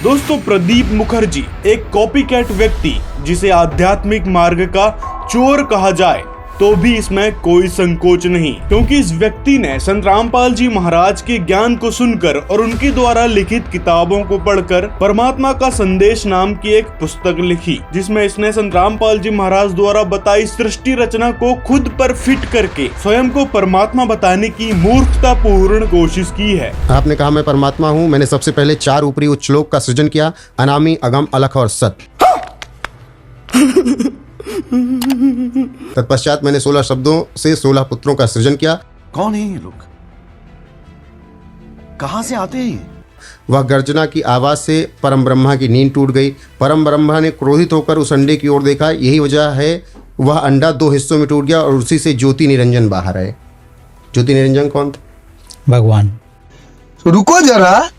दोस्तों, प्रदीप मुखर्जी एक कॉपीकैट व्यक्ति जिसे आध्यात्मिक मार्ग का चोर कहा जाए तो भी इसमें कोई संकोच नहीं, क्योंकि इस व्यक्ति ने संत रामपाल जी महाराज के ज्ञान को सुनकर और उनके द्वारा लिखित किताबों को पढ़कर परमात्मा का संदेश नाम की एक पुस्तक लिखी, जिसमें इसने संत रामपाल जी महाराज द्वारा बताई सृष्टि रचना को खुद पर फिट करके स्वयं को परमात्मा बताने की मूर्खतापूर्ण कोशिश की है। आपने कहा मैं परमात्मा हूँ, मैंने सबसे पहले 4 ऊपरी उच्च लोक का सृजन किया, अनामी, अगम, अलख और सत। तत्पश्चात मैंने 16 शब्दों से 16 पुत्रों का सृजन किया। कौन है ये लोग? कहां से आते हैं? वह गर्जना की आवाज से परम ब्रह्मा की नींद टूट गई। परम ब्रह्मा ने क्रोधित होकर उस अंडे की ओर देखा। यही वजह है वह अंडा 2 हिस्सों में टूट गया और उसी से ज्योति निरंजन बाहर आए। ज्योति निरंजन कौन? भगवान। रुको जरा,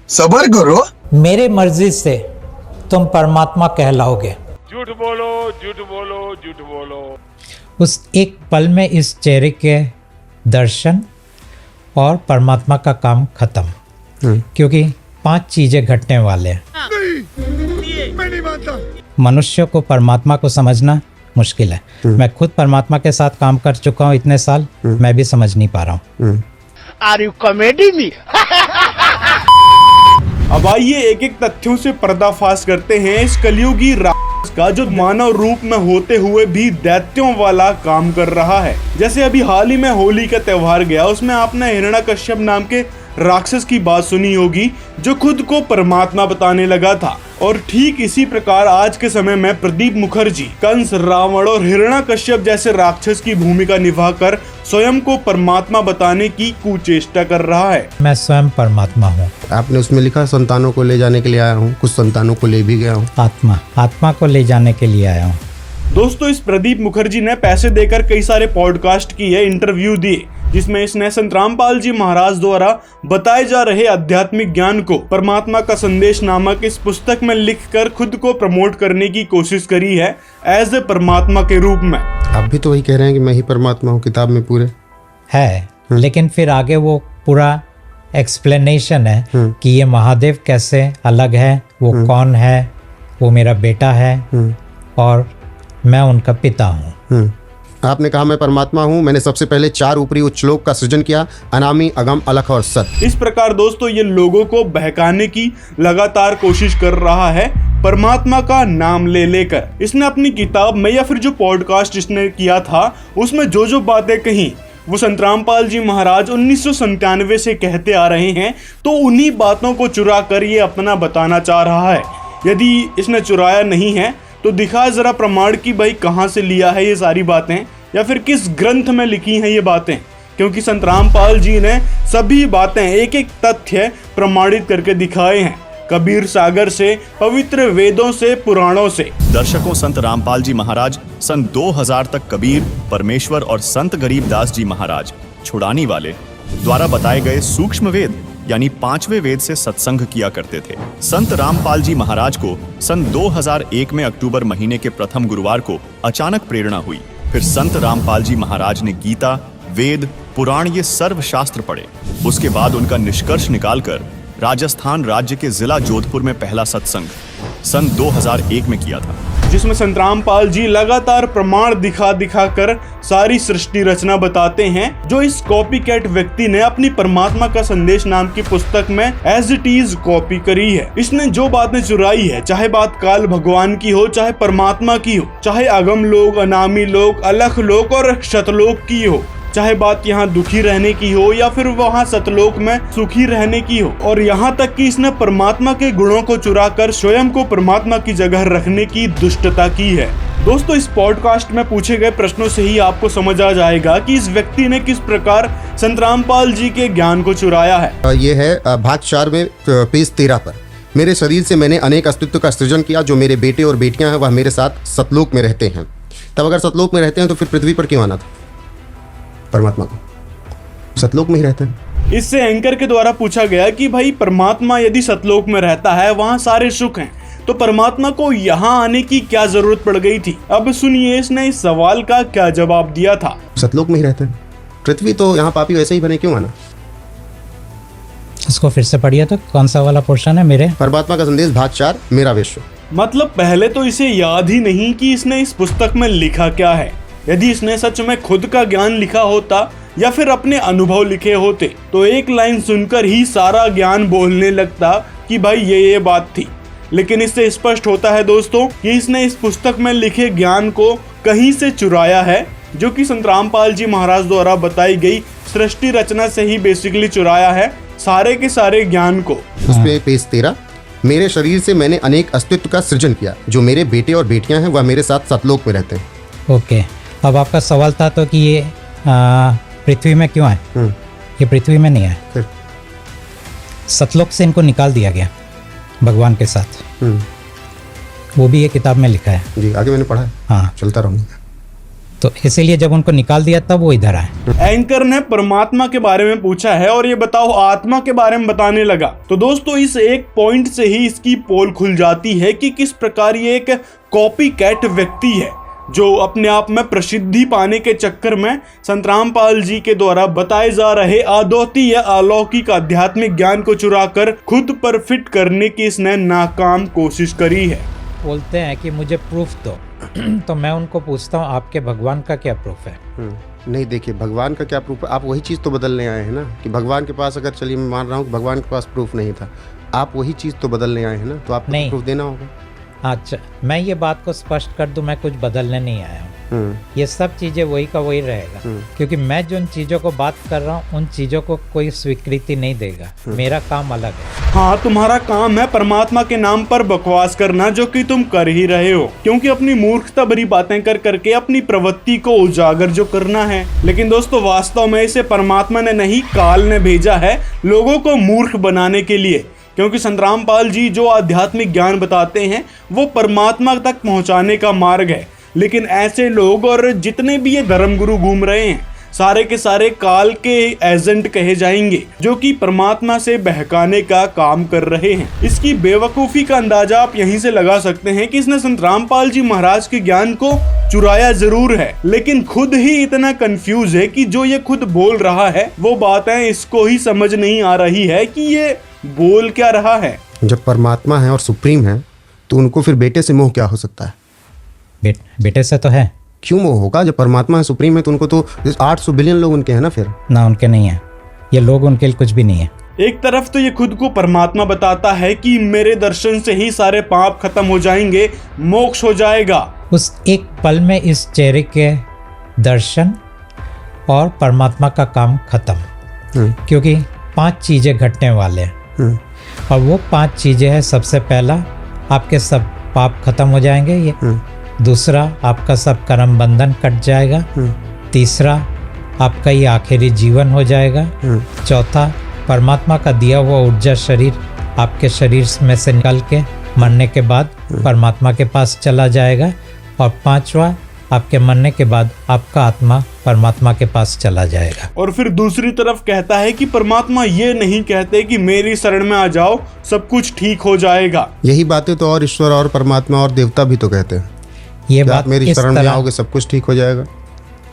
सब्र करो। मेरे मर्जी से तुम परमात्मा कहलाओगे। झूठ बोलो, झूठ बोलो, झूठ बोलो। उस एक पल में इस चेहरे के दर्शन और परमात्मा का काम खत्म, क्योंकि 5 चीजें घटने वाले हैं। मैं नहीं मानता। मनुष्य को परमात्मा को समझना मुश्किल है। मैं खुद परमात्मा के साथ काम कर चुका हूँ इतने साल, मैं भी समझ नहीं पा रहा हूँ। Are you comedy me? अब आइए एक एक तथ्यों से पर्दाफाश करते हैं इस कलयुगी राक्षस का, जो मानव रूप में होते हुए भी दैत्यों वाला काम कर रहा है। जैसे अभी हाल ही में होली का त्योहार गया, उसमें आपने हिरण्यकश्यप नाम के राक्षस की बात सुनी होगी, जो खुद को परमात्मा बताने लगा था। और ठीक इसी प्रकार आज के समय में प्रदीप मुखर्जी कंस, रावण और हिरण्यकश्यप जैसे राक्षस की भूमिका निभाकर स्वयं को परमात्मा बताने की कुचेष्टा कर रहा है। मैं स्वयं परमात्मा हूँ। आपने उसमें लिखा संतानों को ले जाने के लिए आया हूँ, कुछ संतानों को ले भी गया हूँ। आत्मा को ले जाने के लिए आया हूँ। दोस्तों, इस प्रदीप मुखर्जी ने पैसे देकर कई सारे पॉडकास्ट किए, इंटरव्यू दिए, जिसमें इसने संत रामपाल जी महाराज द्वारा बताए जा रहे आध्यात्मिक ज्ञान को परमात्मा का संदेश नामक इस पुस्तक में लिखकर खुद को प्रमोट करने की कोशिश करी है एज ए परमात्मा के रूप में। आप भी तो वही कह रहे हैं कि मैं ही परमात्मा हूँ किताब में पूरे है, लेकिन फिर आगे वो पूरा एक्सप्लेनेशन है कि ये महादेव कैसे अलग है, वो कौन है, वो मेरा बेटा है और मैं उनका पिता हूँ। आपने कहा मैं परमात्मा हूँ, मैंने सबसे पहले 4 ऊपरी उच्च लोक का सृजन किया, अनामी, अगम, अलख और सत। इस प्रकार दोस्तों ये लोगों को बहकाने की लगातार कोशिश कर रहा है परमात्मा का नाम ले लेकर। इसने अपनी किताब में या फिर जो पॉडकास्ट इसने किया था उसमें जो बातें कही वो संत रामपाल जी महाराज 1997 से कहते आ रहे हैं, तो उन्हीं बातों को चुरा कर ये अपना बताना चाह रहा है। यदि इसने चुराया नहीं है तो दिखा जरा प्रमाण कि भाई कहाँ से लिया है ये सारी बातें, या फिर किस ग्रंथ में लिखी हैं ये बातें, क्योंकि संत रामपाल जी ने सभी बातें एक एक तथ्य प्रमाणित करके दिखाए हैं, कबीर सागर से, पवित्र वेदों से, पुराणों से। दर्शकों, संत रामपाल जी महाराज सन 2000 तक कबीर, परमेश्वर और संत गरीबदास जी महाराज छुड़ानी वाले द्वारा बताए गए सूक्ष्म वेद यानी 5वें वेद से सत्संग किया करते थे। संत रामपाल जी महाराज को सन 2001 में अक्टूबर महीने के प्रथम गुरुवार को अचानक प्रेरणा हुई। फिर संत रामपाल जी महाराज ने गीता, वेद, पुराण ये सर्व शास्त्र पढ़े। उसके बाद उनका निष्कर्ष निकालकर राजस्थान राज्य के जिला जोधपुर में पहला सत्संग सन 2001 में किया था, जिसमें संत रामपाल जी लगातार प्रमाण दिखा कर सारी सृष्टि रचना बताते हैं, जो इस कॉपीकैट व्यक्ति ने अपनी परमात्मा का संदेश नाम की पुस्तक में एज इट इज कॉपी करी है। इसने जो बातें चुराई है, चाहे बात काल भगवान की हो, चाहे परमात्मा की हो, चाहे अगम लोक, अनामी लोक, अलख लोक और शतलोक की हो, चाहे बात यहाँ दुखी रहने की हो या फिर वहाँ सतलोक में सुखी रहने की हो, और यहाँ तक कि इसने परमात्मा के गुणों को चुराकर स्वयं को परमात्मा की जगह रखने की दुष्टता की है। दोस्तों, इस पॉडकास्ट में पूछे गए प्रश्नों से ही आपको समझ आ जाएगा कि इस व्यक्ति ने किस प्रकार संत रामपाल जी के ज्ञान को चुराया है। ये है भाग 4 में पेज 13 पर। मेरे शरीर से मैंने अनेक अस्तित्व का सृजन किया, जो मेरे बेटे और बेटियां हैं वह मेरे साथ सतलोक में रहते हैं। तब अगर सतलोक में रहते हैं तो फिर पृथ्वी पर क्यों आना था परमात्मा को? सतलोक में ही रहते हैं। इससे एंकर के द्वारा पूछा गया कि भाई परमात्मा यदि सतलोक में रहता है, वहाँ सारे सुख हैं, तो परमात्मा को यहाँ आने की क्या जरूरत पड़ गई थी? अब सुनिए इसने इस सवाल का क्या जवाब दिया था। सतलोक में ही रहते हैं, पृथ्वी तो यहाँ पापी वैसे ही बने, क्यों आना? इसको फिर से पढ़िए तो कौन सा वाला पोर्शन है मेरे। परमात्मा का संदेश भाग 4 मेरा विश्व। मतलब पहले तो इसे याद ही नहीं कि इसने इस पुस्तक में लिखा क्या है। यदि इसने सच में खुद का ज्ञान लिखा होता या फिर अपने अनुभव लिखे होते तो एक लाइन सुनकर ही सारा ज्ञान बोलने लगता कि भाई ये बात थी। लेकिन इससे स्पष्ट होता है दोस्तों कि इसने इस पुस्तक में लिखे ज्ञान को कहीं से चुराया है, जो कि संत रामपाल जी महाराज द्वारा बताई गई सृष्टि रचना से ही बेसिकली चुराया है सारे के सारे ज्ञान को। उसमें पेज 13, मेरे शरीर से मैंने अनेक अस्तित्व का सृजन किया, जो मेरे बेटे और बेटियां हैं वह मेरे साथ सतलोक में रहते हैं। ओके, अब आपका सवाल था तो कि ये पृथ्वी में क्यों है। ये पृथ्वी में नहीं है, फिर सतलोक से इनको निकाल दिया गया भगवान के साथ। वो भी ये किताब में लिखा है। जी, आगे मैंने पढ़ा है। हाँ, चलता रहूँगा। तो इसीलिए जब उनको निकाल दिया तब वो इधर आए। एंकर ने परमात्मा के बारे में पूछा है और ये बताओ आत्मा के बारे में बताने लगा। तो दोस्तों इस एक पॉइंट से ही इसकी पोल खुल जाती है कि किस प्रकार ये एक कॉपी कैट व्यक्ति है, जो अपने आप में प्रसिद्धि पाने के चक्कर में संत रामपाल जी के द्वारा बताए जा रहे अद्वितीय या अलौकिक आध्यात्मिक ज्ञान को चुराकर खुद पर फिट करने की इसने नाकाम कोशिश करी है। बोलते हैं कि मुझे प्रूफ दो तो मैं उनको पूछता हूँ आपके भगवान का क्या प्रूफ है। नहीं, देखिए भगवान का क्या प्रूफ है। आप वही चीज़ तो बदलने आए हैं ना, कि भगवान के पास, अगर चलिए मैं मान रहा हूँ कि भगवान के पास प्रूफ नहीं था, आप वही चीज़ तो बदलने आए हैं ना, तो आपको नहीं। प्रूफ देना होगा। अच्छा, मैं ये बात को स्पष्ट कर दूं, मैं कुछ बदलने नहीं आया हूँ। ये सब चीज़ें वही का वही रहेगा, क्योंकि मैं जिन चीज़ों को बात कर रहा हूँ उन चीज़ों को कोई स्वीकृति नहीं देगा। मेरा काम अलग है। हाँ, तुम्हारा काम है परमात्मा के नाम पर बकवास करना, जो कि तुम कर ही रहे हो, क्योंकि अपनी मूर्खता भरी बातें कर करके अपनी प्रवृत्ति को उजागर जो करना है। लेकिन दोस्तों वास्तव में इसे परमात्मा ने नहीं, काल ने भेजा है लोगों को मूर्ख बनाने के लिए, क्योंकि संत रामपाल जी जो आध्यात्मिक ज्ञान बताते हैं वो परमात्मा तक पहुंचाने का मार्ग है। लेकिन ऐसे लोग और जितने भी ये धर्मगुरु घूम रहे हैं सारे के सारे काल के एजेंट कहे जाएंगे, जो कि परमात्मा से बहकाने का काम कर रहे हैं। इसकी बेवकूफ़ी का अंदाजा आप यहीं से लगा सकते हैं कि इसने संत रामपाल जी महाराज के ज्ञान को चुराया जरूर है, लेकिन खुद ही इतना कंफ्यूज है कि जो ये खुद बोल रहा है वो बातें इसको ही समझ नहीं आ रही है कि ये बोल क्या रहा है। जब परमात्मा है और सुप्रीम है तो उनको फिर बेटे से मोह क्या हो सकता है? बेटे से तो है। क्यों मोह होगा? जब परमात्मा है, सुप्रीम है, तो उनको तो 800 बिलियन लोग उनके हैं ना। फिर ना, उनके नहीं है, ये लोग उनके लिए कुछ भी नहीं है। एक तरफ तो ये खुद को परमात्मा बताता है कि मेरे दर्शन से ही सारे पाप खत्म हो जाएंगे, मोक्ष हो जाएगा। उस एक पल में इस चेहरे के दर्शन और परमात्मा का काम खत्म, क्योंकि 5 चीजें घटने वाले हैं और वो 5 चीजें हैं। सबसे पहला, आपके सब पाप खत्म हो जाएंगे। ये दूसरा, आपका सब कर्म बंधन कट जाएगा। तीसरा, आपका ये आखिरी जीवन हो जाएगा। चौथा, परमात्मा का दिया हुआ ऊर्जा शरीर आपके शरीर में से निकल के मरने के बाद परमात्मा के पास चला जाएगा। और 5वां, आपके मरने के बाद आपका आत्मा परमात्मा के पास चला जाएगा। और फिर दूसरी तरफ कहता है कि परमात्मा ये नहीं कहते कि मेरी शरण में आ जाओ सब कुछ ठीक हो जाएगा। यही बातें तो और ईश्वर और परमात्मा और देवता भी तो कहते हैं। ये कि बात आप मेरी शरण में आओगे सब कुछ ठीक हो जाएगा।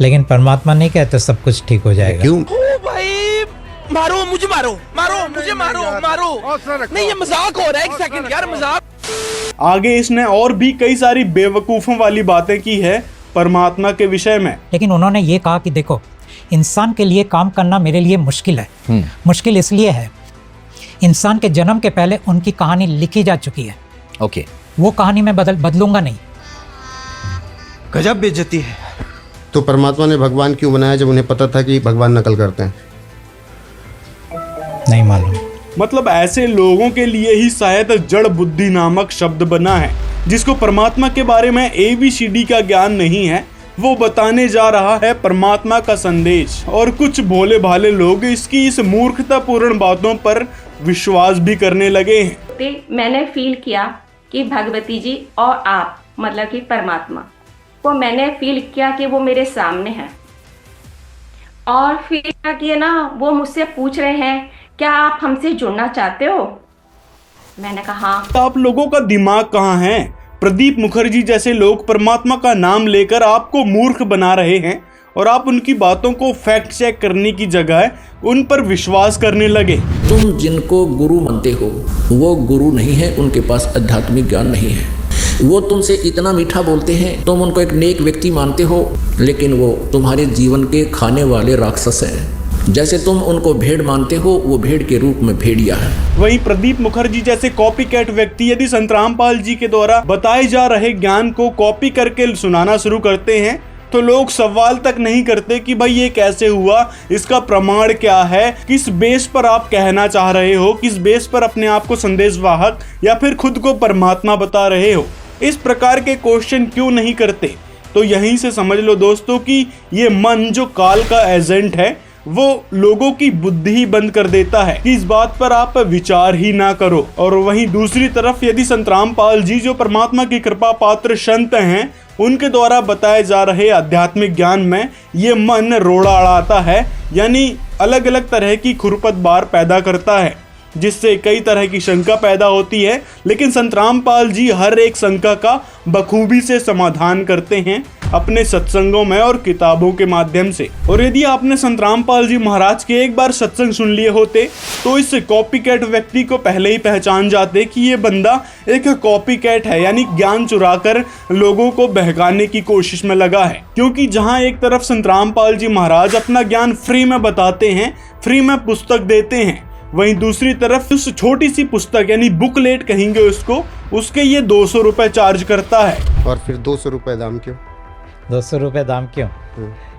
लेकिन परमात्मा नहीं कहते सब कुछ ठीक हो जाएगा। क्यों? भाई मारो मुझे, मारो मुझे, मारो नहीं, ये मजाक हो रहा है। एक सेकंड यार, मजाक। आगे इसने और भी कई सारी बेवकूफों वाली बातें की है परमात्मा के विषय में। लेकिन उन्होंने ये कहा कि देखो, इंसान के लिए काम करना मेरे लिए मुश्किल है। मुश्किल इसलिए है, इंसान के जन्म के पहले उनकी कहानी लिखी जा चुकी है। ओके, वो कहानी मैं बदलूंगा नहीं। गजब बेइज्जती है। तो परमात्मा ने भगवान क्यों बनाया जब उन्हें पता था कि भगवान नकल करते हैं? नहीं मालूम। मतलब ऐसे लोगों के लिए ही शायद जड़ बुद्धि नामक शब्द बना है, जिसको परमात्मा के बारे में ABCD का ज्ञान नहीं है। वो बताने जा रहा है परमात्मा का संदेश, और कुछ भोले भाले लोग इसकी इस मूर्खतापूर्ण बातों पर विश्वास भी करने लगे हैं। मैंने फील किया कि भगवती जी और आप, मतलब कि परमात्मा को मैंने फील किया कि वो मेरे सामने है, और फिर क्या किया ना, वो मुझसे पूछ रहे हैं क्या आप हमसे जुड़ना चाहते हो। मैंने कहा हाँ। आप लोगों का दिमाग कहाँ है? प्रदीप मुखर्जी जैसे लोग परमात्मा का नाम लेकर आपको मूर्ख बना रहे हैं और आप उनकी बातों को फैक्ट चेक करने की जगह उन पर विश्वास करने लगे। तुम जिनको गुरु मानते हो वो गुरु नहीं है, उनके पास आध्यात्मिक ज्ञान नहीं है। वो तुमसे इतना मीठा बोलते हैं, तुम उनको एक नेक व्यक्ति मानते हो, लेकिन वो तुम्हारे जीवन के खाने वाले राक्षस हैं। जैसे तुम उनको भेड़ मानते हो, वो भेड़ के रूप में भेड़िया है। वहीं प्रदीप मुखर्जी जैसे कॉपीकैट व्यक्ति यदि संत रामपाल जी के द्वारा बताए जा रहे ज्ञान को कॉपी करके सुनाना शुरू करते हैं तो लोग सवाल तक नहीं करते कि भाई ये कैसे हुआ, इसका प्रमाण क्या है, किस बेस पर आप कहना चाह रहे हो, किस बेस पर अपने आप को संदेशवाहक या फिर खुद को परमात्मा बता रहे हो। इस प्रकार के क्वेश्चन क्यों नहीं करते? तो यहीं से समझ लो दोस्तों कि ये मन जो काल का एजेंट है वो लोगों की बुद्धि बंद कर देता है कि इस बात पर आप विचार ही ना करो। और वहीं दूसरी तरफ यदि संत रामपाल जी जो परमात्मा की कृपा पात्र संत हैं, उनके द्वारा बताए जा रहे आध्यात्मिक ज्ञान में ये मन रोड़ा अड़ाता है, यानी अलग अलग तरह की खुरपतबार पैदा करता है, जिससे कई तरह की शंका पैदा होती है। लेकिन संत रामपाल जी हर एक शंका का बखूबी से समाधान करते हैं अपने सत्संगों में और किताबों के माध्यम से। और यदि आपने संत रामपाल जी महाराज के एक बार सत्संग सुन लिए होते तो इस कॉपीकैट व्यक्ति को पहले ही पहचान जाते कि ये बंदा एक कॉपीकैट है, यानी ज्ञान चुराकर लोगों को बहकाने की कोशिश में लगा है। क्योंकि जहां एक तरफ संत रामपाल जी महाराज अपना ज्ञान फ्री में बताते हैं, फ्री में पुस्तक देते हैं, वहीं दूसरी तरफ उस छोटी सी पुस्तक यानी बुकलेट कहेंगे उसको, उसके ये 200 रुपए चार्ज करता है। और फिर 200 रुपए दाम क्यों? 200 रुपये दाम क्यों?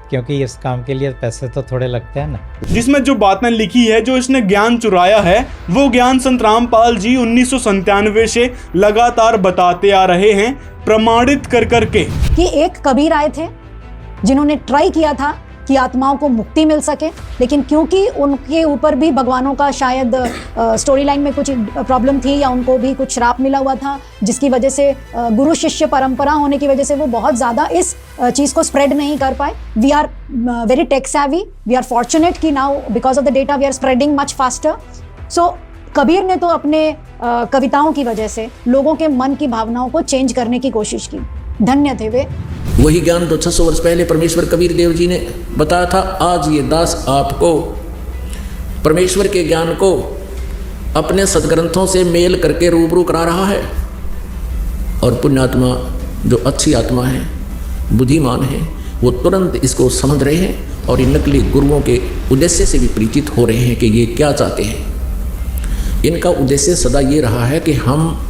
क्योंकि इस काम के लिए पैसे तो थोड़े लगते हैं ना। जिसमें जो बातें लिखी है, जो इसने ज्ञान चुराया है, वो ज्ञान संत रामपाल जी 1997 से लगातार बताते आ रहे हैं, प्रमाणित कर करके। कि एक कबीर आए थे जिन्होंने ट्राई किया था कि आत्माओं को मुक्ति मिल सके, लेकिन क्योंकि उनके ऊपर भी भगवानों का शायद स्टोरी लाइन में कुछ प्रॉब्लम थी या उनको भी कुछ श्राप मिला हुआ था, जिसकी वजह से गुरु शिष्य परंपरा होने की वजह से वो बहुत ज़्यादा इस चीज़ को स्प्रेड नहीं कर पाए। We are very tech savvy, we are fortunate कि now because of the data we are spreading much faster. So Kabir ने तो अपने कविताओं की वजह से लोगों के मन की भावनाओं को चेंज करने की कोशिश की। धन्य थे वे। वही ज्ञान तो 600 वर्ष पहले परमेश्वर कबीर देव जी ने बताया था। आज ये दास आपको परमेश्वर के ज्ञान को अपने सदग्रंथों से मेल करके रूबरू करा रहा है। और पुण्यात्मा जो अच्छी आत्मा है, बुद्धिमान है, वो तुरंत इसको समझ रहे हैं और इन नकली गुरुओं के उद्देश्य से भी परिचित हो रहे हैं कि ये क्या चाहते हैं। इनका उद्देश्य सदा ये रहा है कि हम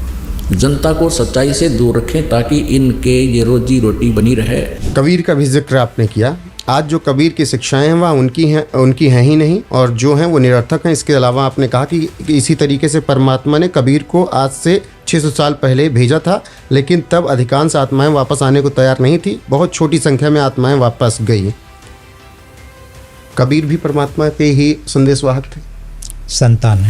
जनता को सच्चाई से दूर रखें ताकि इनके ये रोजी रोटी बनी रहे। कबीर का भी जिक्र आपने किया। आज जो कबीर की शिक्षाएं हैं वह उनकी हैं ही नहीं, और जो हैं वो निरर्थक हैं। इसके अलावा आपने कहा कि इसी तरीके से परमात्मा ने कबीर को आज से 600 साल पहले भेजा था, लेकिन तब अधिकांश आत्माएं वापस आने को तैयार नहीं थी, बहुत छोटी संख्या में आत्माएं वापस गई। कबीर भी परमात्मा के ही संदेशवाहक थे, संतान।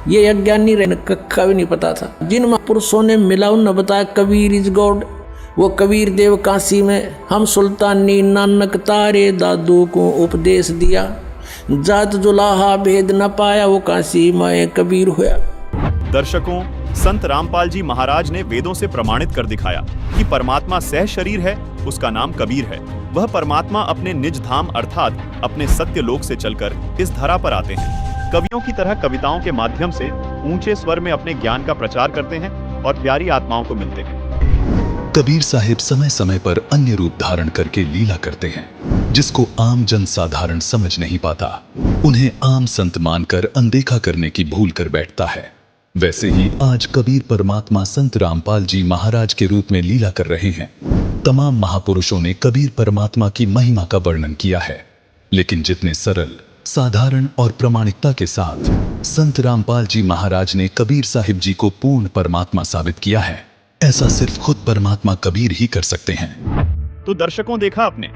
ये अज्ञानी रहने कक्का भी नहीं पता था। जिन महापुरुषों ने मिला उन्होंने बताया कबीर इज गॉड। वो कबीर देव काशी में हम सुल्तानी नानक तारे दादू को उपदेश दिया, जात जुलाहा भेद न पाया वो काशी माए कबीर हुआ। दर्शकों, संत रामपाल जी महाराज ने वेदों से प्रमाणित कर दिखाया कि परमात्मा सह शरीर है, उसका नाम कबीर है। वह परमात्मा अपने निज धाम अर्थात अपने सत्य लोक से चलकर इस धरा पर आते हैं। कवियों की तरह कविताओं के माध्यम से ऊंचे स्वर में अपने ज्ञान का प्रचार करते हैं और प्यारी आत्माओं को मिलते हैं। कबीर साहिब समय समय पर अन्य रूप धारण करके लीला करते हैं, जिसको आम जन साधारण समझ नहीं पाता। उन्हें आम संत मानकर अनदेखा करने की भूल कर बैठता है। वैसे ही आज कबीर परमात्मा संत रामपाल जी महाराज के रूप में लीला कर रहे हैं। तमाम महापुरुषों ने कबीर परमात्मा की महिमा का वर्णन किया है, लेकिन जितने सरल, साधारण और प्रामाणिकता के साथ संत रामपाल जी महाराज ने कबीर साहिब जी को पूर्ण परमात्मा साबित किया है, ऐसा सिर्फ खुद परमात्मा कबीर ही कर सकते हैं। तो दर्शकों, देखा आपने,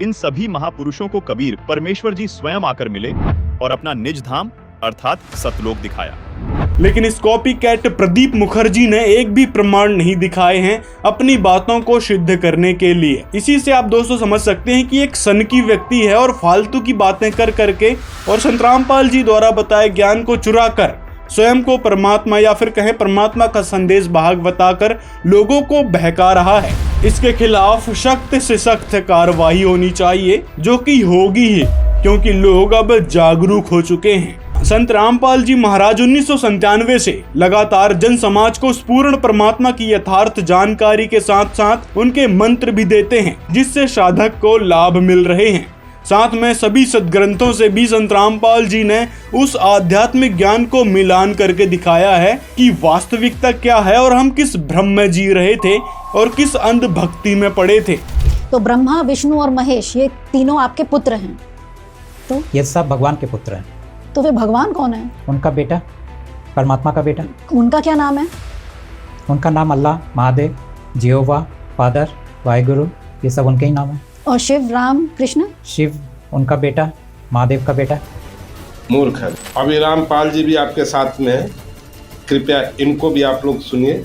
इन सभी महापुरुषों को कबीर परमेश्वर जी स्वयं आकर मिले और अपना निज धाम अर्थात सतलोक दिखाया। लेकिन इस कॉपीकैट प्रदीप मुखर्जी ने एक भी प्रमाण नहीं दिखाए हैं अपनी बातों को सिद्ध करने के लिए। इसी से आप दोस्तों समझ सकते हैं कि एक सनकी व्यक्ति है और फालतू की बातें कर करके और संत रामपाल जी द्वारा बताए ज्ञान को चुरा कर स्वयं को परमात्मा या फिर कहें परमात्मा का संदेश वाहक बताकर लोगों को बहका रहा है। इसके खिलाफ सख्त से सख्त कार्रवाई होनी चाहिए, जो कि होगी ही, क्योंकि लोग अब जागरूक हो चुके हैं। संत रामपाल जी महाराज 1997 से लगातार जन समाज को उस पूर्ण परमात्मा की यथार्थ जानकारी के साथ साथ उनके मंत्र भी देते हैं, जिससे साधक को लाभ मिल रहे हैं। साथ में सभी सदग्रंथों से भी संत रामपाल जी ने उस आध्यात्मिक ज्ञान को मिलान करके दिखाया है कि वास्तविकता क्या है और हम किस भ्रम में जी रहे थे और किस अंधभक्ति में पड़े थे। तो ब्रह्मा, विष्णु और महेश ये तीनों आपके पुत्र हैं, तो ये सब भगवान के पुत्र हैं। तो फिर भगवान कौन है? उनका बेटा, परमात्मा का बेटा। उनका क्या नाम है? उनका नाम अल्लाह, महादेव, जिहोवा, फादर, वाहिगुरु, ये सब उनके ही नाम है। और शिव, राम, कृष्ण? शिव उनका बेटा, महादेव का बेटा। मूर्ख है। अभी रामपाल जी भी आपके साथ में है, कृपया इनको भी आप लोग सुनिए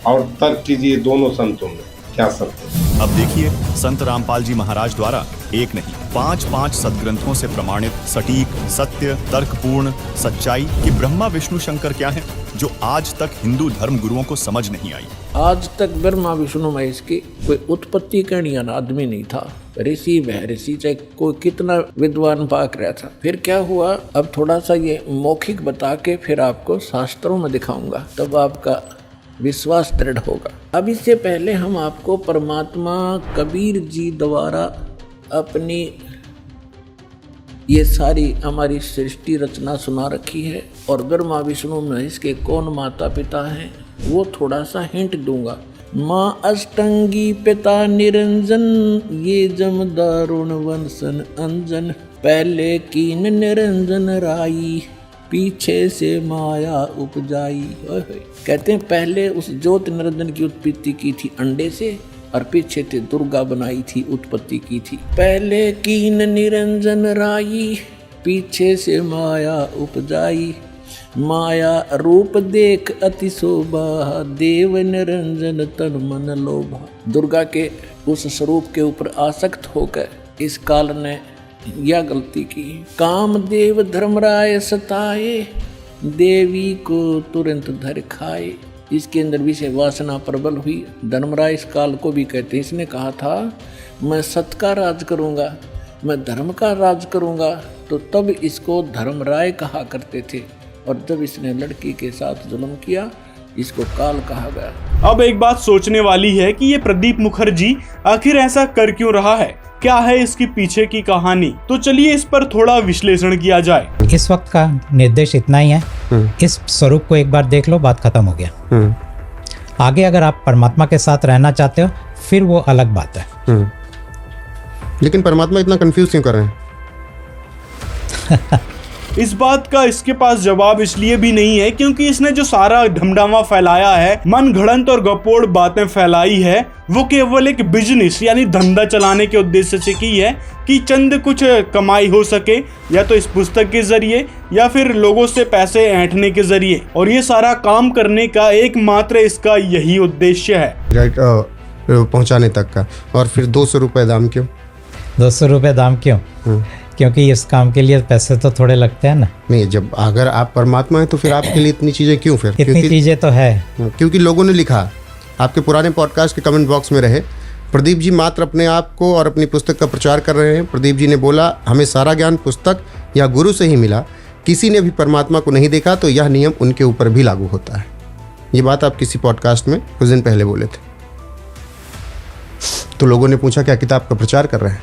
और तर्क कीजिए दोनों संतों में क्या सत्य है। अब देखिए संत रामपाल जी महाराज द्वारा एक नहीं 5 सदग्रंथों से प्रमाणित सटीक, सत्य, तर्कपूर्ण सच्चाई कि ब्रह्मा विष्णु शंकर क्या है, जो आज तक हिंदू धर्म गुरुओं को समझ नहीं आई। आज तक ब्रह्मा विष्णु महेश की कोई उत्पत्ति करने वाला आदमी नहीं था। ऋषि वह ऋषि, चाहे कोई कितना विद्वान पाक रहा था। फिर क्या हुआ, अब थोड़ा सा ये मौखिक बता के फिर आपको शास्त्रों में दिखाऊंगा, तब आपका विश्वास दृढ़ होगा। अब इससे पहले हम आपको परमात्मा कबीर जी द्वारा अपनी ये सारी हमारी सृष्टि रचना सुना रखी है, और ब्रह्मा विष्णु महेश के कौन माता पिता हैं वो थोड़ा सा हिंट दूंगा। माँ अष्टंगी पिता निरंजन, ये जम दारुण वंशन अंजन, पहले कीन निरंजन राई, पीछे से माया उपजाई। कहते हैं पहले उस ज्योत निरंजन की उत्पत्ति की थी अंडे से, और पीछे से दुर्गा बनाई थी, उत्पत्ति की थी। पहले कीन निरंजन राई, पीछे से माया उपजाई, माया रूप देख अति शोभा, देव निरंजन तन मन लोभा। दुर्गा के उस स्वरूप के ऊपर आसक्त होकर इस काल ने यह गलती की। कामदेव धर्मराय सताए, देवी को तुरंत धर खाए। इसके अंदर विषय वासना प्रबल हुई। धर्मराय इस काल को भी कहते हैं। इसने कहा था मैं सत का राज करूंगा, मैं धर्म का राज करूंगा, तो तब इसको धर्मराय कहा करते थे। और जब इसने लड़की के साथ जुल्म किया, इसको काल कहा गया। अब एक बात सोचने वाली है कि ये प्रदीप मुखर्जी आखिर ऐसा कर क्यों रहा है, क्या है इसकी पीछे की कहानी। तो चलिए इस पर थोड़ा विश्लेषण किया जाए। इस वक्त का निर्देश इतना ही है, इस स्वरूप को एक बार देख लो, बात खत्म हो गया। आगे अगर आप परमात्मा के साथ रहना चाहते हो फिर वो अलग बात है। लेकिन परमात्मा इतना कंफ्यूज क्यों कर रहे हैं? इस बात का इसके पास जवाब इसलिए भी नहीं है क्योंकि इसने जो सारा ढमढामा फैलाया है, मन घड़ंत और गपोड़ बातें फैलाई है, वो केवल एक बिजनेस यानी धंधा चलाने के उद्देश्य से की है कि चंद कुछ कमाई हो सके, या तो इस पुस्तक के जरिए या फिर लोगों से पैसे ऐंठने के जरिए। और ये सारा काम करने का एकमात्र इसका यही उद्देश्य है, राइट, पहुंचाने तक का। और फिर 200 रुपये दाम क्यों? 200 रुपये दाम क्यों? क्योंकि इस काम के लिए पैसे तो थोड़े लगते हैं ना। नहीं, जब अगर आप परमात्मा हैं तो फिर आपके लिए इतनी चीज़ें क्यों? फिर इतनी चीज़ें तो है क्योंकि लोगों ने लिखा, आपके पुराने पॉडकास्ट के कमेंट बॉक्स में रहे, प्रदीप जी मात्र अपने आप को और अपनी पुस्तक का प्रचार कर रहे हैं। प्रदीप जी ने बोला हमें सारा ज्ञान पुस्तक या गुरु से ही मिला, किसी ने भी परमात्मा को नहीं देखा, तो यह नियम उनके ऊपर भी लागू होता है। ये बात आप किसी पॉडकास्ट में कुछ दिन पहले बोले थे। तो लोगों ने पूछा क्या किताब का प्रचार कर रहे हैं?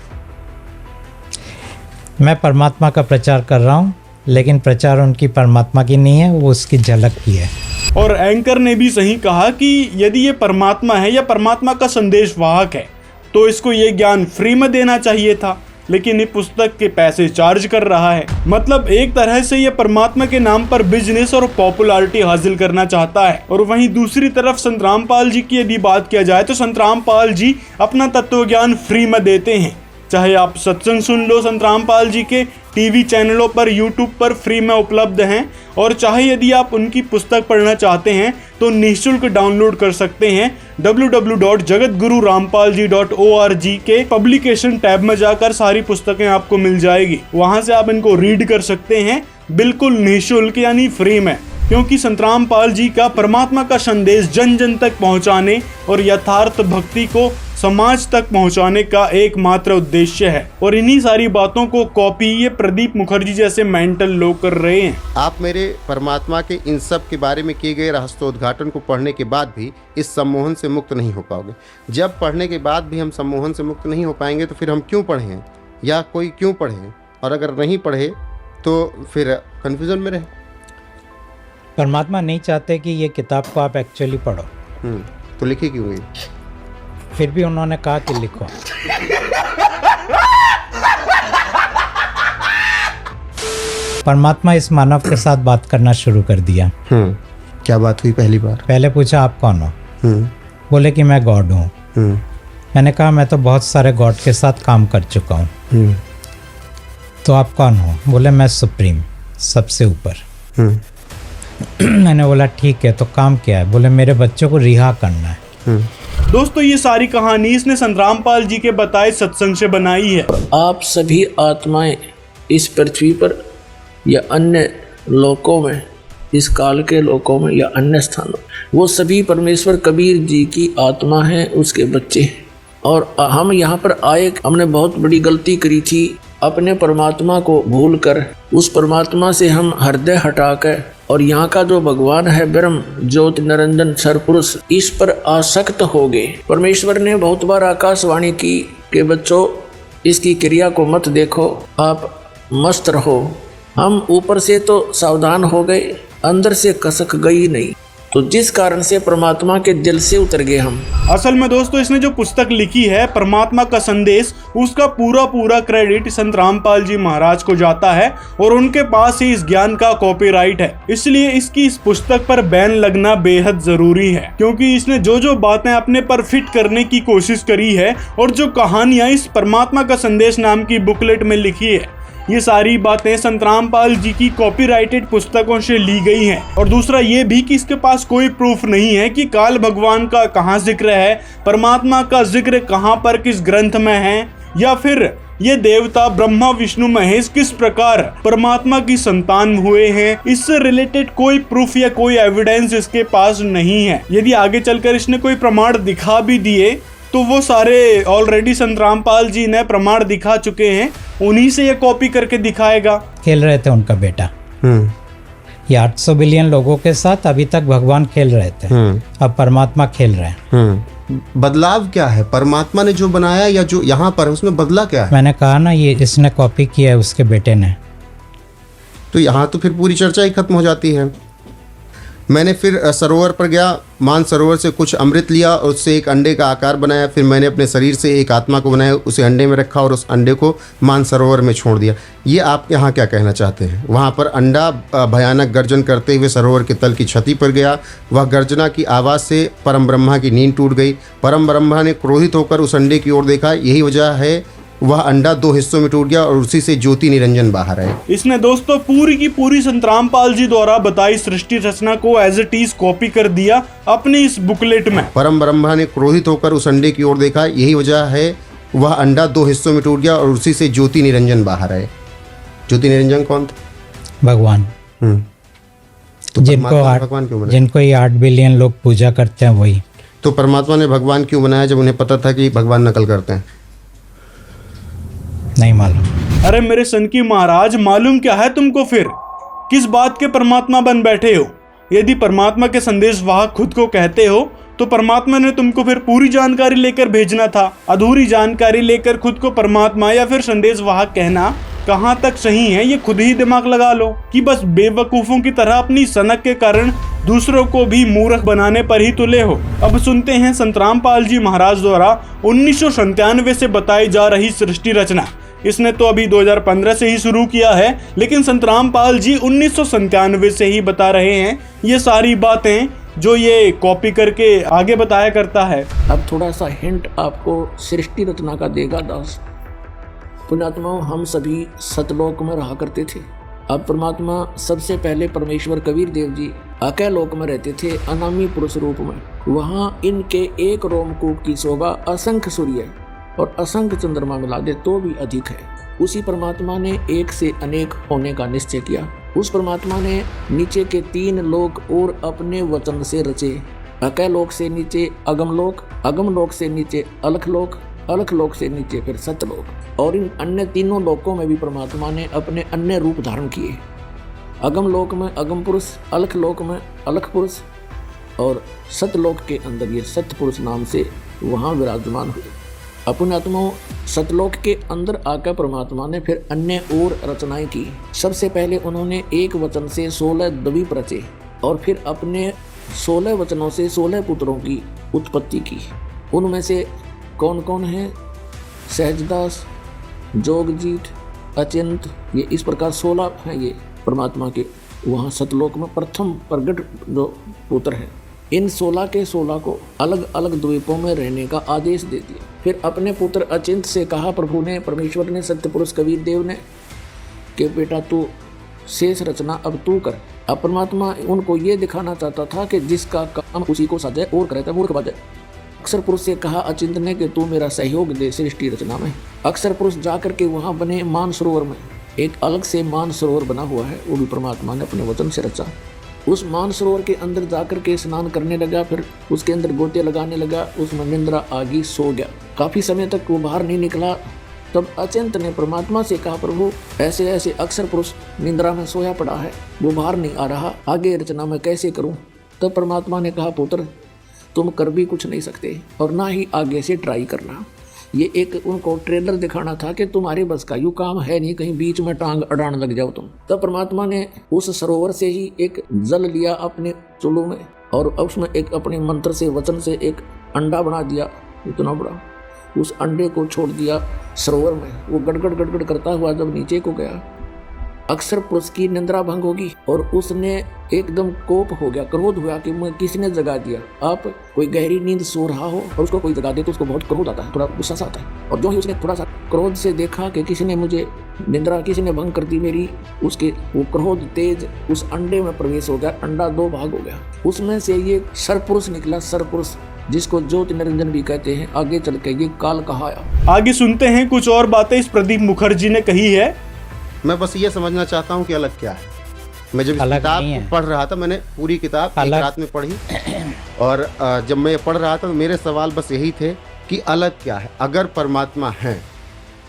मैं परमात्मा का प्रचार कर रहा हूँ, लेकिन प्रचार उनकी परमात्मा की नहीं है, वो उसकी झलक की है। और एंकर ने भी सही कहा कि यदि ये परमात्मा है या परमात्मा का संदेश वाहक है तो इसको ये ज्ञान फ्री में देना चाहिए था, लेकिन ये पुस्तक के पैसे चार्ज कर रहा है। मतलब एक तरह से ये परमात्मा के नाम पर बिजनेस और पॉपुलैरिटी हासिल करना चाहता है। और वहीं दूसरी तरफ संत रामपाल जी की यदि बात किया जाए तो संत रामपाल जी अपना तत्व ज्ञान फ्री में देते हैं। चाहे आप सत्संग सुन लो, संत रामपाल जी के टीवी चैनलों पर, यूट्यूब पर फ्री में उपलब्ध हैं, और चाहे यदि आप उनकी पुस्तक पढ़ना चाहते हैं तो निःशुल्क डाउनलोड कर सकते हैं www.jagatgururampalji.org के पब्लिकेशन टैब में जाकर सारी पुस्तकें आपको मिल जाएगी। वहां से आप इनको रीड कर सकते हैं, बिल्कुल निःशुल्क यानी फ्री में, क्योंकि संतराम पाल जी का परमात्मा का संदेश जन जन तक पहुंचाने और यथार्थ भक्ति को समाज तक पहुंचाने का एकमात्र उद्देश्य है। और इन्हीं सारी बातों को कॉपी ये प्रदीप मुखर्जी जैसे मेंटल लोग कर रहे हैं। आप मेरे परमात्मा के इन सब के बारे में किए गए रहस्योद्घाटन को पढ़ने के बाद भी इस सम्मोहन से मुक्त नहीं हो पाओगे। जब पढ़ने के बाद भी हम सम्मोहन से मुक्त नहीं हो पाएंगे तो फिर हम क्यों पढ़ें, या कोई क्यों पढ़े, और अगर नहीं पढ़े तो फिर कन्फ्यूजन में रहे। परमात्मा नहीं चाहते कि ये किताब को आप एक्चुअली पढ़ो, तो लिखी क्यों गई? फिर भी उन्होंने कहा कि लिखो। परमात्मा इस मानव के साथ बात करना शुरू कर दिया। क्या बात हुई पहली बार? पहले पूछा आप कौन हो? बोले कि मैं गॉड हूँ। मैंने कहा मैं तो बहुत सारे गॉड के साथ काम कर चुका हूँ। तो आप कौन हो? बोले मैं सुप्रीम, सबसे ऊपर। मैंने बोला ठीक है, तो काम क्या है? बोले मेरे बच्चों को रिहा करना है। दोस्तों ये सारी कहानी इसने संतराम पाल जी के बताए सत्संग से बनाई है। आप सभी आत्माएं इस पृथ्वी पर या अन्य लोकों में, इस काल के लोकों में या अन्य स्थानों, वो सभी परमेश्वर कबीर जी की आत्मा है, उसके बच्चे हैं। और हम यहाँ पर आए, हमने बहुत बड़ी गलती करी थी। अपने परमात्मा को भूलकर उस परमात्मा से हम हृदय हटाकर और यहाँ का जो भगवान है ब्रह्म ज्योति निरंजन सरपुरुष, इस पर आसक्त हो गए। परमेश्वर ने बहुत बार आकाशवाणी की कि बच्चों इसकी क्रिया को मत देखो, आप मस्त रहो। हम ऊपर से तो सावधान हो गए, अंदर से कसक गई नहीं, तो जिस कारण से परमात्मा के दिल से उतर गए हम। असल में दोस्तों इसने जो पुस्तक लिखी है परमात्मा का संदेश, उसका पूरा क्रेडिट संत रामपाल जी महाराज को जाता है और उनके पास ही इस ज्ञान का कॉपीराइट है। इसलिए इसकी इस पुस्तक पर बैन लगना बेहद जरूरी है, क्योंकि इसने जो बातें अपने पर फिट करने की कोशिश करी है और जो कहानियां इस परमात्मा का संदेश नाम की बुकलेट में लिखी है, ये सारी बातें संत रामपाल जी की कॉपीराइटेड पुस्तकों से ली गई हैं। और दूसरा ये भी कि इसके पास कोई प्रूफ नहीं है कि काल भगवान का कहाँ जिक्र है, परमात्मा का जिक्र कहाँ पर किस ग्रंथ में है, या फिर ये देवता ब्रह्मा विष्णु महेश किस प्रकार परमात्मा की संतान हुए हैं। इससे रिलेटेड कोई प्रूफ या कोई एविडेंस इसके पास नहीं है। यदि आगे चलकर इसने कोई प्रमाण दिखा भी दिए तो वो सारे ऑलरेडी संत रामपाल जी ने प्रमाण दिखा चुके हैं, उन्हीं से ये कॉपी करके दिखाएगा। खेल रहे थे उनका बेटा, ये 800 बिलियन लोगों के साथ अभी तक भगवान खेल रहे थे, अब परमात्मा खेल रहे हैं। बदलाव क्या है? परमात्मा ने जो बनाया या जो यहाँ पर है उसमें बदला क्या है? मैंने कहा ना, ये इसने कॉपी किया है उसके बेटे ने। तो यहाँ तो फिर पूरी चर्चा ही खत्म हो जाती है। मैंने फिर सरोवर पर गया, मान सरोवर से कुछ अमृत लिया और उससे एक अंडे का आकार बनाया। फिर मैंने अपने शरीर से एक आत्मा को बनाया, उसे अंडे में रखा और उस अंडे को मान सरोवर में छोड़ दिया। ये आप यहाँ क्या कहना चाहते हैं? वहाँ पर अंडा भयानक गर्जन करते हुए सरोवर के तल की छती पर गया। वह गर्जना की आवाज़ से परम ब्रह्मा की नींद टूट गई। परम ब्रह्मा ने क्रोधित होकर उस अंडे की ओर देखा। यही वजह है वह अंडा 2 हिस्सों में टूट गया और उसी से ज्योति निरंजन बाहर आए। इसने दोस्तों पूरी की पूरी संत रामपाल जी द्वारा बताई सृष्टि रचना को एज इट इज कॉपी कर दिया अपनी इस बुकलेट में। परम ब्रह्मा ने क्रोधित होकर उस अंडे की ओर देखा। यही वजह है वह अंडा 2 हिस्सों में टूट गया और उसी से ज्योति निरंजन बाहर आए। ज्योति निरंजन कौन थे? भगवान। तो भगवान क्यों बनाया? जिनको ये 8 बिलियन लोग पूजा करते हैं वही। तो परमात्मा ने भगवान क्यों बनाया जब उन्हें पता था कि भगवान नकल करते हैं? नहीं मालूम। अरे मेरे सन की महाराज, मालूम क्या है तुमको? फिर किस बात के परमात्मा बन बैठे हो? यदि परमात्मा के संदेश वाहक खुद को कहते हो तो परमात्मा ने तुमको फिर पूरी जानकारी लेकर भेजना था। अधूरी जानकारी लेकर खुद को परमात्मा या फिर संदेश वाहक कहना कहाँ तक सही है, ये खुद ही दिमाग लगा लो कि बस बेवकूफों की तरह अपनी सनक के कारण दूसरों को भी मूर्ख बनाने पर ही तुले हो। अब सुनते हैं संत रामपाल जी महाराज द्वारा 1997 से बताई जा रही सृष्टि रचना। इसने तो अभी 2015 से ही शुरू किया है, लेकिन संत रामपाल जी 1997 से ही बता रहे हैं ये सारी बातें जो ये कॉपी करके आगे बताया करता है। अब थोड़ा सा हिंट आपको सृष्टि रचना का देगा दास। पुण्यात्माओं, हम सभी सतलोक में रहा करते थे। अब परमात्मा सबसे पहले परमेश्वर कबीर देव जी अकय लोक में रहते थे, अनामी पुरुष रूप में। वहाँ इनके एक रोमकूप की शोभा असंख्य सूर्य और असंख्य चंद्रमा मिला दे तो भी अधिक है। उसी परमात्मा ने एक से अनेक होने का निश्चय किया उस परमात्मा ने नीचे के 3 लोक और अपने वचन से रचे। अकलोक से नीचे अगमलोक, अगमलोक से नीचे अलखलोक, अलखलोक से नीचे फिर सतलोक। और इन अन्य तीनों लोकों में भी परमात्मा ने अपने अन्य रूप धारण किए। अगमलोक में अगम पुरुष, अलखलोक में अलख पुरुष और सतलोक के अंदर ये सतपुरुष नाम से वहाँ विराजमान हुए। अपने आत्माओं सतलोक के अंदर आकर परमात्मा ने फिर अन्य और रचनाएं की। सबसे पहले उन्होंने एक वचन से 16 द्वीप रचे और फिर अपने 16 वचनों से 16 पुत्रों की उत्पत्ति की। उनमें से कौन कौन हैं? सहजदास, जोगजीत, अचिंत, ये इस प्रकार 16 हैं ये परमात्मा के वहाँ सतलोक में प्रथम प्रगट जो पुत्र है। इन 16 के 16 को अलग अलग द्वीपों में रहने का आदेश दे दिया। फिर अपने पुत्र अचिंत से कहा प्रभु ने, परमेश्वर ने, सत्यपुरुष कबीर देव ने कि बेटा तू शेष रचना अब तू कर। अब परमात्मा उनको ये दिखाना चाहता था कि जिसका काम उसी को सजे और करे तो मूर्ख बजे। अक्षर पुरुष से कहा अचिंत ने कि तू मेरा सहयोग दे सृष्टि रचना में। अक्षर पुरुष जाकर के वहाँ बने मानसरोवर में, एक अलग से मानसरोवर बना हुआ है, वो भी परमात्मा ने अपने वचन से रचा। उस मानसरोवर के अंदर जाकर के स्नान करने लगा, फिर उसके अंदर गोते लगाने लगा, उसमें निंद्रा आ गई, सो गया। काफ़ी समय तक वो बाहर नहीं निकला। तब अचिंत ने परमात्मा से कहा प्रभु ऐसे ऐसे अक्षर पुरुष निंद्रा में सोया पड़ा है, वो बाहर नहीं आ रहा, आगे रचना मैं कैसे करूं? तब परमात्मा ने कहा पुत्र तुम कर भी कुछ नहीं सकते और ना ही आगे से ट्राई करना। ये एक उनको ट्रेलर दिखाना था कि तुम्हारे बस का यूँ काम है नहीं, कहीं बीच में टांग अड़ाने लग जाओ तुम। तब परमात्मा ने उस सरोवर से ही एक जल लिया अपने चुल्लू में और उसमें एक अपने मंत्र से वचन से एक अंडा बना दिया इतना बड़ा। उस अंडे को छोड़ दिया सरोवर में। वो गड़गड़ गड़गड़ करता हुआ जब नीचे को गया, अक्षर पुरुष की निंद्रा भंग होगी और उसने एकदम कोप हो गया, क्रोध हुआ कि मैं किसने जगा दिया। आप कोई गहरी नींद सो रहा हो और उसको कोई जगा दे तो उसको बहुत क्रोध आता है, थोड़ा गुस्सा सा आता है। और जो ही उसने थोड़ा सा क्रोध से देखा कि किसी ने मुझे निंद्रा किसी ने भंग कर दी मेरी, उसके वो क्रोध तेज उस अंडे में प्रवेश हो गया। अंडा 2 भाग हो गया। उसमें से ये सरपुरुष निकला, सरपुरुष जिसको ज्योति निरंजन भी कहते हैं। आगे चल के ये काल कहाया। आगे सुनते हैं कुछ और बातें इस प्रदीप मुखर्जी ने कही है। मैं बस ये समझना चाहता हूँ कि अलग क्या है। मैं जब इस किताब पढ़ रहा था, मैंने पूरी किताब एक रात में पढ़ी और जब मैं पढ़ रहा था तो मेरे सवाल बस यही थे कि अलग क्या है। अगर परमात्मा है,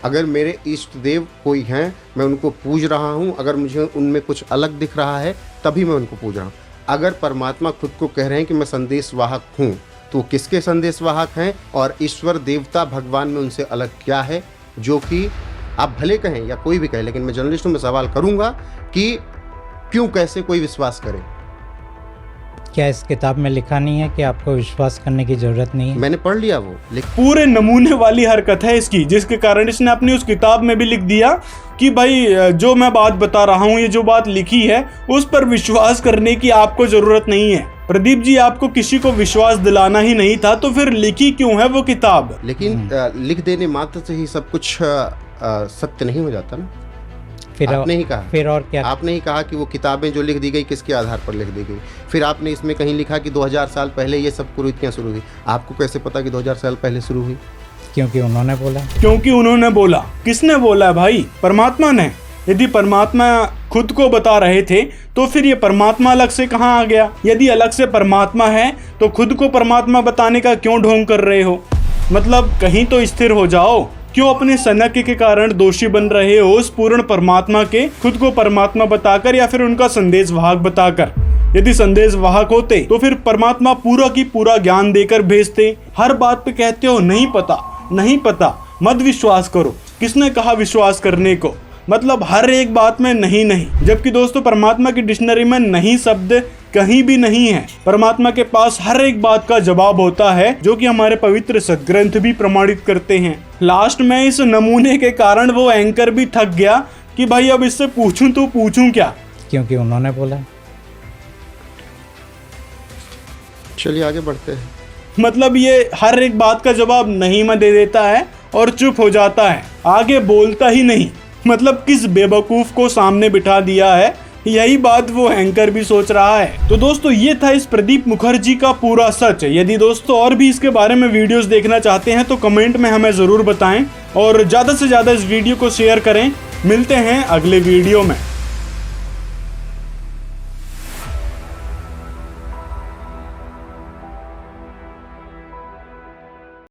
अगर मेरे इष्ट देव कोई हैं, मैं उनको पूज रहा हूँ, अगर मुझे उनमें कुछ अलग दिख रहा है तभी मैं उनको पूज रहा हूँ। अगर परमात्मा खुद को कह रहे हैं कि मैं संदेश वाहक हूँ, तो किसके संदेश वाहक हैं और ईश्वर देवता भगवान में उनसे अलग क्या है? जो कि आप भले कहें या कोई भी कहे, लेकिन मैं जर्नलिस्ट हूं, मैं सवाल करूंगा कि क्यों कैसे कोई विश्वास करे? क्या इस किताब में लिखा नहीं है कि आपको विश्वास करने की जरूरत नहीं है? मैंने पढ़ लिया वो, पूरे नमूने वाली हरकत है इसकी, जिसके कारण इसने अपनी उस किताब में भी लिख दिया कि भाई जो मैं बात बता रहा हूँ, ये जो बात लिखी है उस पर विश्वास करने की आपको जरूरत नहीं है। प्रदीप जी, आपको किसी को विश्वास दिलाना ही नहीं था तो फिर लिखी क्यों है वो किताब? लेकिन लिख देने मात्र से ही सब कुछ सत्य नहीं हो जाता ना। फिर आपने ही कहा, फिर और क्या? आपने ही कहा कि वो किताबें जो लिख दी गई किसके आधार पर लिख दी गई। फिर आपने इसमें कहीं लिखा कि 2000 साल पहले ये सब कुरीतियां शुरू हुई। आपको कैसे पता कि 2000 साल पहले शुरू हुई? क्योंकि उन्होंने बोला। क्योंकि उन्होंने बोला। किसने बोला है भाई? परमात्मा ने। यदि परमात्मा खुद को बता रहे थे तो फिर ये परमात्मा अलग से कहाँ आ गया? यदि अलग से परमात्मा है तो खुद को परमात्मा बताने का क्यों ढोंग कर रहे हो? मतलब कहीं तो स्थिर हो जाओ। क्यों अपने सनक के कारण दोषी बन रहे हो उस पूर्ण परमात्मा के, खुद को परमात्मा बताकर या फिर उनका संदेश वाहक बताकर? यदि संदेश वाहक होते तो फिर परमात्मा पूरा की पूरा ज्ञान देकर भेजते। हर बात पे कहते हो नहीं पता, नहीं पता, मत विश्वास करो। किसने कहा विश्वास करने को? मतलब हर एक बात में नहीं नहीं। जबकि दोस्तों परमात्मा की डिक्शनरी में नहीं शब्द कहीं भी नहीं है। परमात्मा के पास हर एक बात का जवाब होता है, जो कि हमारे पवित्र सदग्रंथ भी प्रमाणित करते हैं। लास्ट में इस नमूने के कारण वो एंकर भी थक गया कि भाई अब इससे पूछूं तो पूछूं क्या? क्योंकि उन्होंने बोला। चलिए आगे बढ़ते हैं। मतलब ये हर एक बात का जवाब नहीं में दे देता है और चुप हो जाता है, आगे बोलता ही नहीं। मतलब किस बेवकूफ को सामने बिठा दिया है, यही बात वो एंकर भी सोच रहा है। तो दोस्तों ये था इस प्रदीप मुखर्जी का पूरा सच। यदि दोस्तों और भी इसके बारे में वीडियोस देखना चाहते हैं तो कमेंट में हमें जरूर बताएं और ज्यादा से ज्यादा इस वीडियो को शेयर करें। मिलते हैं अगले वीडियो में।